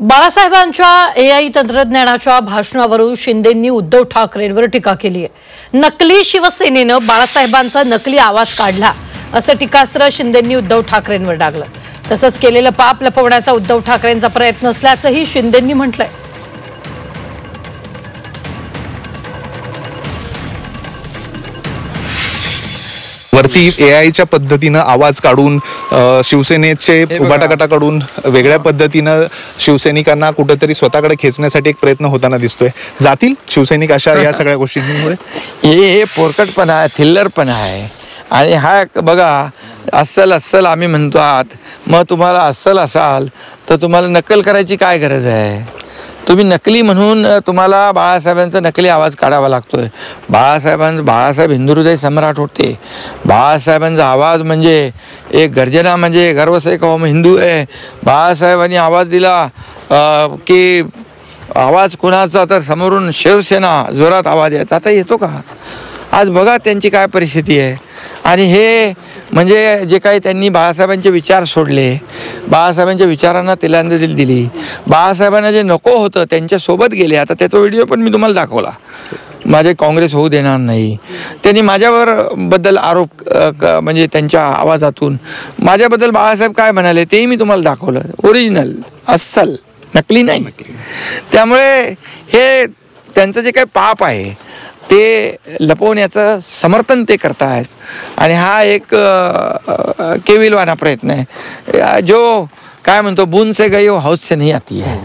बाळासाहेबांच्या एआय तंत्रज्ञानाच्या भाषणावरून शिंदेंनी उद्धव ठाकरेंवर टीका केली आहे। नकली शिवसेनेनं बाळासाहेबांचा नकली आवाज काढला असं टीकास्त्र शिंदेंनी उद्धव ठाकरेंवर डागलं। तसंच केलेलं पाप लपवण्याचा उद्धव ठाकरेंचा प्रयत्न असल्याचंही शिंदेंनी म्हटलंय। वरती एआयच्या पद्धतीने आवाज काढून शिवसेनेचे उभाटा गटाकडून वेगळ्या पद्धतीने शिवसैनिकांना कुठेतरी स्वतःकडे खेचण्यासाठी एक प्रयत्न होताना दिसतोय। जातील शिवसैनिक अशा या सगळ्या गोष्टींमुळे? हे पोरकटपणा आहे, थिल्लरपणा आहे। आणि हा बघा, अस्सल आम्ही म्हणतो आहात, मग तुम्हाला अस्सल असाल तर तुम्हाला नक्कल करायची काय गरज आहे? तुम्ही नकली म्हणून तुम्हाला बाळासाहेबांचा नकली आवाज काढावा लागतोय। बाळासाहेब हिंदुहृदय सम्राट होते। बाळासाहेबांचा आवाज म्हणजे एक गर्जना, म्हणजे गर्व से कौम हिंदू आहे। बाळासाहेबांनी आवाज दिला की आवाज कुणाचा, तर समोरून शिवसेना जोरात आवाज यायचा। आता येतो का? आज बघा त्यांची काय परिस्थिती आहे। आणि हे म्हणजे जे काही त्यांनी बाळासाहेबांचे विचार सोडले, बाळासाहेबांच्या विचारांना तिलांजली दिली, बाळासाहेबांना जे नको होतं त्यांच्यासोबत गेले। आता त्याचा व्हिडिओ पण मी तुम्हाला दाखवला। माझे काँग्रेस होऊ देणार नाही, त्यांनी माझ्याबद्दल आरोप म्हणजे त्यांच्या आवाजातून माझ्याबद्दल बाळासाहेब काय म्हणाले तेही मी तुम्हाला दाखवलं। ओरिजिनल, अस्सल, नकली नाही। त्यामुळे हे त्यांचं जे काही पाप आहे ते लपवण्याचं समर्थन ते करतायत। आणि हा एक केविलवाना प्रयत्न आहे, जो काय म्हणतो, बूंद से गई हो हौद से नहीं आती है।